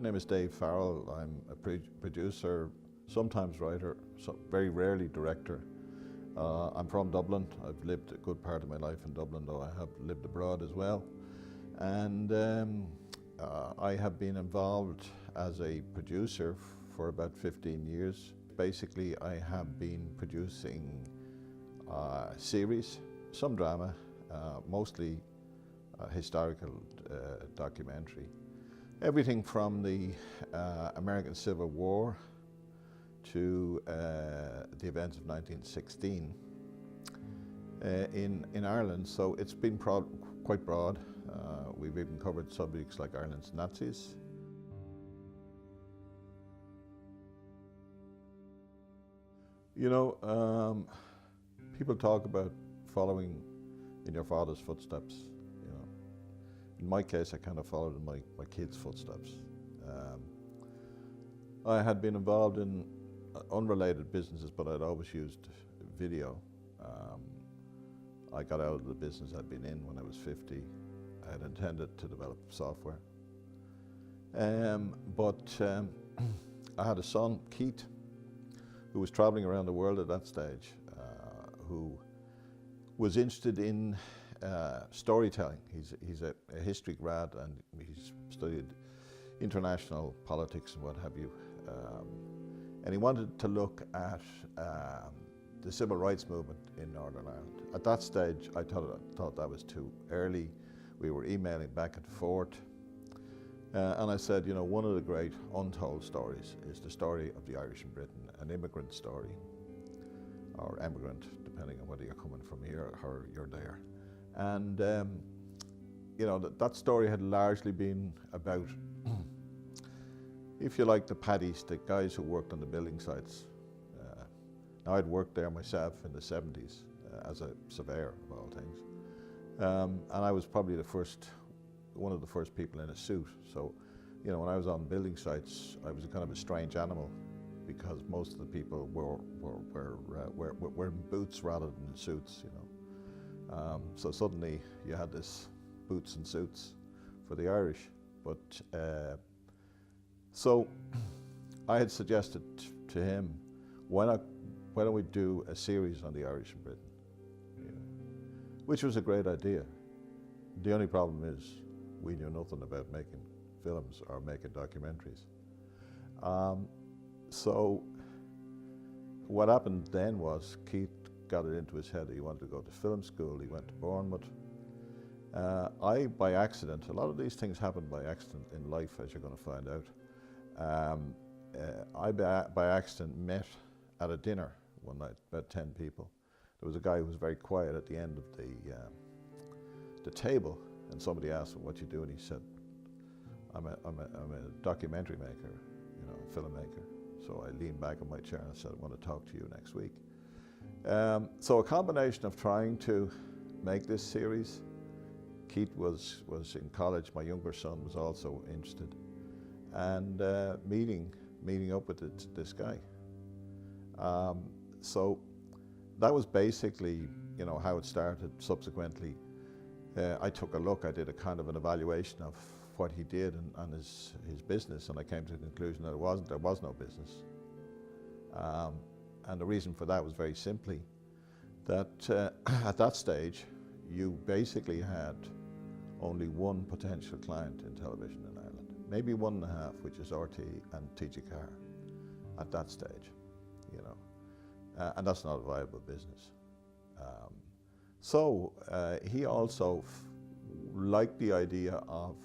name is Dave Farrell. I'm a producer, sometimes writer, very rarely director. I'm from Dublin. I've lived a good part of my life in Dublin, though I have lived abroad as well. And I have been involved as a producer for about 15 years. Basically, I have been producing series, some drama, mostly historical documentary. Everything from the American Civil War to the events of 1916 in Ireland. So it's been quite broad. We've even covered subjects like Ireland's Nazis. You know, people talk about following in your father's footsteps. You know, in my case, I kind of followed in my kids' footsteps. I had been involved in unrelated businesses, but I'd always used video. I got out of the business I'd been in when I was 50. I had intended to develop software. But I had a son, Keith, who was traveling around the world at that stage, who was interested in storytelling. He's a history grad, and he's studied international politics and what have you. And he wanted to look at the civil rights movement in Northern Ireland. At that stage, I thought that was too early. We were emailing back and forth. And I said, you know, one of the great untold stories is the story of the Irish in Britain, an immigrant story, or emigrant, depending on whether you're coming from here or you're there. And, you know, that story had largely been about, if you like, the paddies, the guys who worked on the building sites. Now, I'd worked there myself in the 70s as a surveyor, of all things. And I was probably one of the first people in a suit. So, you know, when I was on building sites, I was a kind of a strange animal because most of the people were in boots rather than in suits, you know. So suddenly you had this boots and suits for the Irish. But so I had suggested to him, why don't we do a series on the Irish in Britain? You know, which was a great idea. The only problem is we knew nothing about making films or making documentaries. So what happened then was Keith got it into his head that he wanted to go to film school. He went to Bournemouth. I, by accident, a lot of these things happen by accident in life, as you're going to find out. I, by accident, met at a dinner one night, about 10 people. There was a guy who was very quiet at the end of the table, and somebody asked him, "What you do?" And he said, I'm a documentary maker, you know, a filmmaker. So I leaned back in my chair and I said, "I want to talk to you next week." So a combination of trying to make this series. Keith was in college. My younger son was also interested, and meeting up with this guy. So that was basically, you know, how it started. Subsequently, I took a look. I did a kind of an evaluation of what he did and his business, and I came to the conclusion that there was no business. And the reason for that was very simply that at that stage, you basically had only one potential client in television in Ireland, maybe 1.5, which is RT and TG4 at that stage, you know. And that's not a viable business. So he also liked the idea of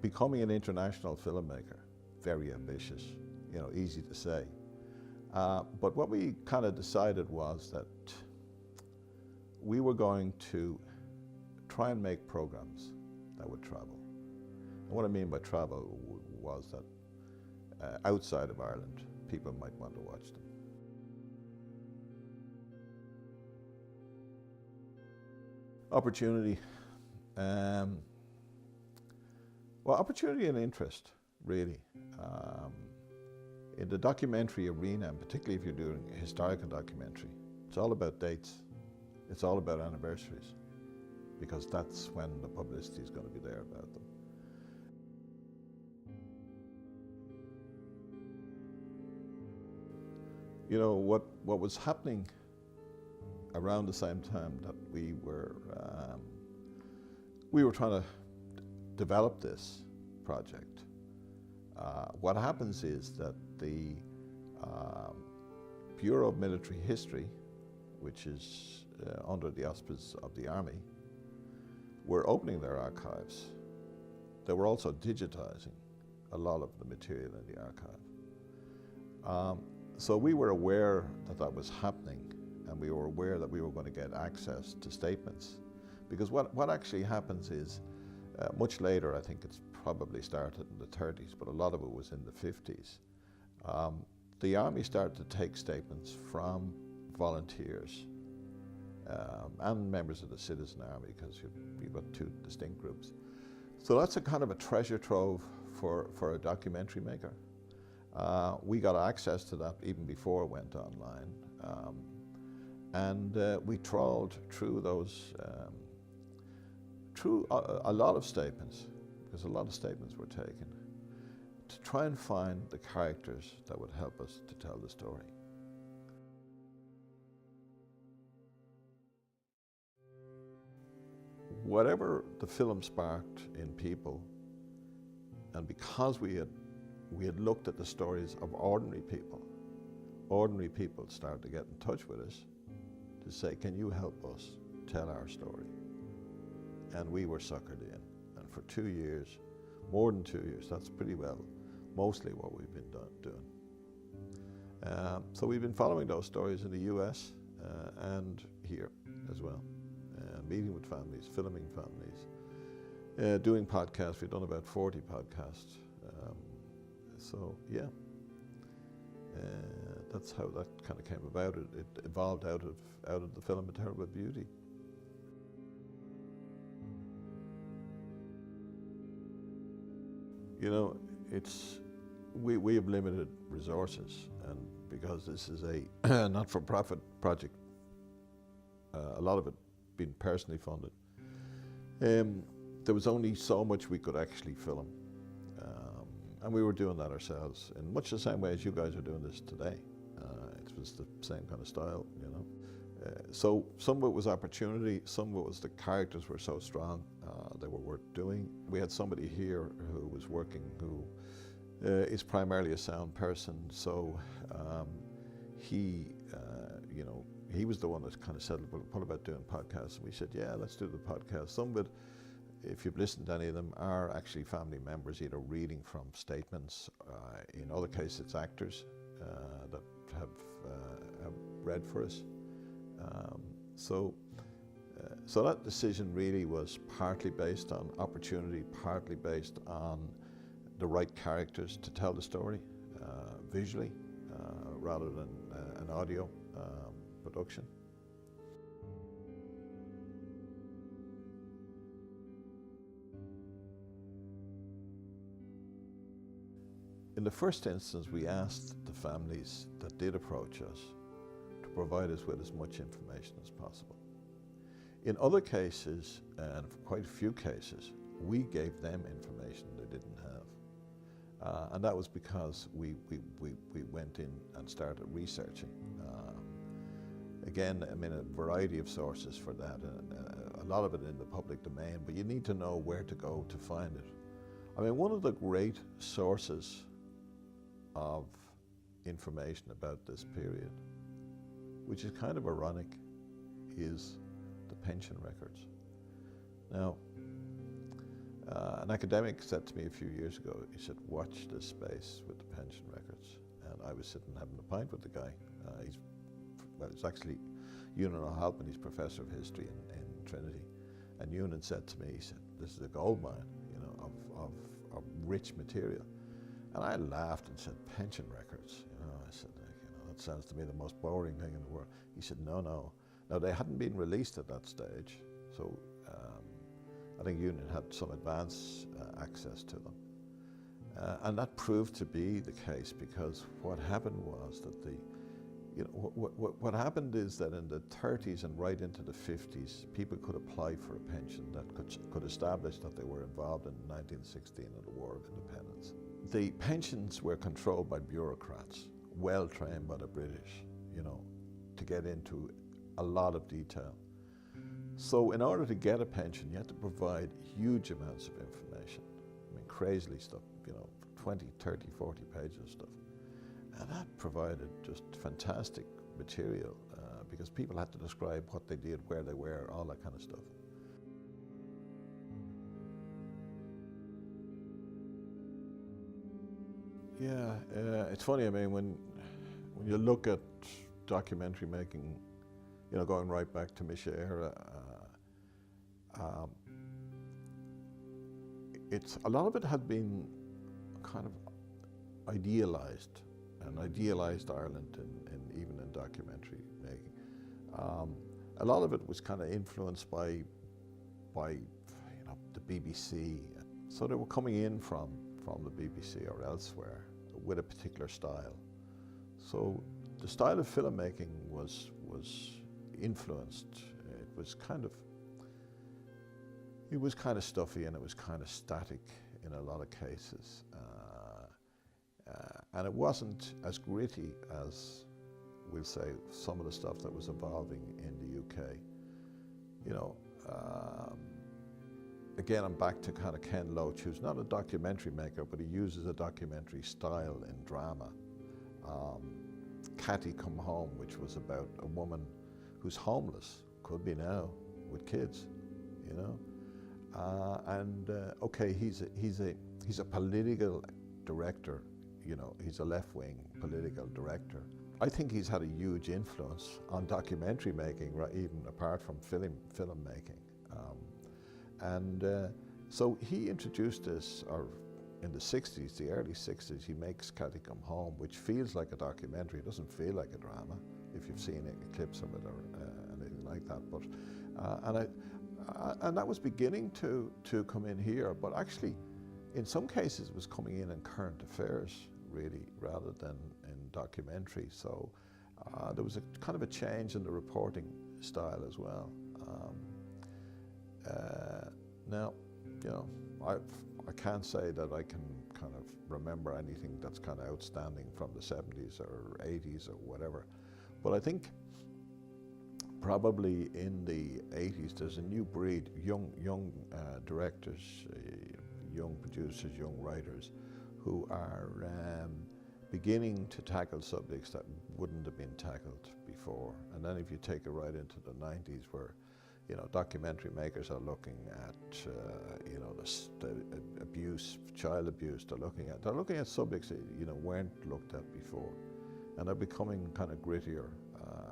becoming an international filmmaker. Very ambitious, you know, easy to say. But what we kind of decided was that we were going to try and make programs that would travel. And what I mean by travel was that outside of Ireland, people might want to watch them. Opportunity. Well, opportunity and interest, really. In the documentary arena, and particularly if you're doing a historical documentary, it's all about dates. It's all about anniversaries, because that's when the publicity is going to be there about them. You know, what was happening around the same time that we were trying to develop this project, what happens is that the Bureau of Military History, which is under the auspices of the Army, were opening their archives. They were also digitizing a lot of the material in the archive. So we were aware that that was happening, and we were aware that we were going to get access to statements. Because what actually happens is, much later, I think it's probably started in the 30s, but a lot of it was in the 50s, the Army started to take statements from volunteers and members of the citizen army, because you've got two distinct groups. So that's a kind of a treasure trove for a documentary maker. We got access to that even before it went online. And we trawled through those, through a lot of statements, because a lot of statements were taken, to try and find the characters that would help us to tell the story. Whatever the film sparked in people, and because we had looked at the stories of ordinary people started to get in touch with us to say, can you help us tell our story? And we were suckered in. And for 2 years, more than 2 years, that's pretty well mostly what we've been doing. So we've been following those stories in the US and here as well. Meeting with families, filming families, doing podcasts. We've done about 40 podcasts. So yeah, that's how that kind of came about. It evolved out of the film A Terrible Beauty. You know, we have limited resources, and because this is a not-for-profit project, a lot of it being personally funded, there was only so much we could actually film, and we were doing that ourselves in much the same way as you guys are doing this today. It was the same kind of style, you know. So some of it was opportunity, some of it was the characters were so strong they were worth doing. We had somebody here who was working, who is primarily a sound person, so he, you know, he was the one that kind of said, well, what about doing podcasts? And we said, yeah, let's do the podcast. Some of it, if you've listened to any of them, are actually family members either reading from statements. In other cases, it's actors that have read for us. So that decision really was partly based on opportunity, partly based on the right characters to tell the story visually, rather than an audio production. In the first instance, we asked the families that did approach us to provide us with as much information as possible. In other cases, and quite a few cases, we gave them information they didn't have. And that was because we went in and started researching. Again, I mean, a variety of sources for that, a lot of it in the public domain, but you need to know where to go to find it. I mean, one of the great sources of information about this period, which is kind of ironic, is the pension records. Now, an academic said to me a few years ago, he said, watch this space with the pension records. And I was sitting having a pint with the guy. It's actually Ewan O'Halpin, he's professor of history in Trinity. And Ewan said to me, he said, this is a gold mine, you know, of rich material. And I laughed and said, pension records, you know. I said, like, you know, that sounds to me the most boring thing in the world. He said, no. Now, they hadn't been released at that stage, so I think Union had some advance access to them. And that proved to be the case, because what happened was that what happened is that in the 30s and right into the 50s, people could apply for a pension that could establish that they were involved in 1916 and the War of Independence. The pensions were controlled by bureaucrats. well trained by the British, you know, to get into a lot of detail. So in order to get a pension, you had to provide huge amounts of information. I mean, crazily stuff, you know, 20, 30, 40 pages of stuff. And that provided just fantastic material because people had to describe what they did, where they were, all that kind of stuff. Yeah, it's funny, I mean, when you look at documentary making, you know, going right back to Misha era, a lot of it had been kind of idealized, and idealized Ireland even in documentary making. A lot of it was kind of influenced by you know, the BBC. So they were coming in from the BBC or elsewhere with a particular style. So the style of filmmaking was influenced. It was kind of stuffy, and it was kind of static in a lot of cases. And it wasn't as gritty as, we'll say, some of the stuff that was evolving in the UK. You know, again, I'm back to kind of Ken Loach, who's not a documentary maker, but he uses a documentary style in drama. Catty Come Home, which was about a woman who's homeless, could be now, with kids, you know. Okay, he's a political director, you know, he's a left-wing political director. I think he's had a huge influence on documentary making, right, even apart from film making. So he introduced this, or in the 60s, the early 60s, he makes Catty Come Home, which feels like a documentary. It doesn't feel like a drama, if you've seen clips of it or anything like that. But and that was beginning to come in here, but actually, in some cases, it was coming in current affairs, really, rather than in documentary. So there was a kind of a change in the reporting style as well. Now, you know, I can't say that I can kind of remember anything that's kind of outstanding from the 70s or 80s or whatever, but I think probably in the 80s there's a new breed, young directors, young producers, young writers, who are beginning to tackle subjects that wouldn't have been tackled before. And then if you take it right into the 90s, where, you know, documentary makers are looking at, you know, the abuse, child abuse. They're looking at subjects that, you know, weren't looked at before, and they're becoming kind of grittier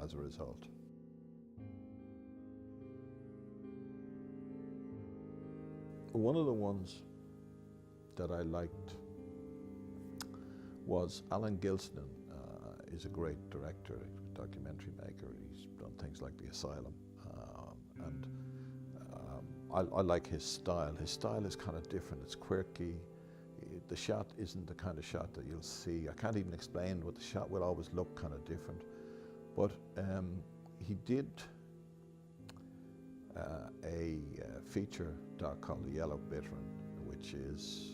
as a result. One of the ones that I liked was Alan Gilston. Is a great director, documentary maker. He's done things like The Asylum. I like his style. His style is kind of different. It's quirky. The shot isn't the kind of shot that you'll see. I can't even explain what the shot will always look kind of different. But he did a feature doc called The Yellow Bitterman, which is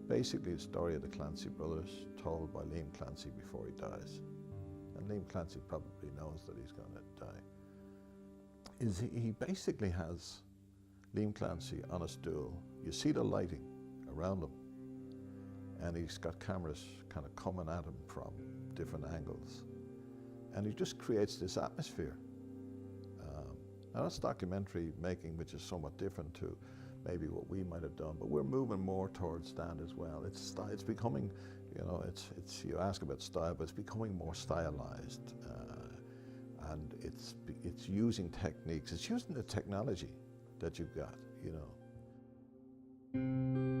basically the story of the Clancy brothers told by Liam Clancy before he dies. And Liam Clancy probably knows that he's going to die. He basically has Liam Clancy on a stool. You see the lighting around him, and he's got cameras kind of coming at him from different angles, and he just creates this atmosphere. Now that's documentary making, which is somewhat different to maybe what we might have done, but we're moving more towards that as well. It's becoming, you know, it's you ask about style, but it's becoming more stylized, and it's using techniques. It's using the technology that you've got, you know.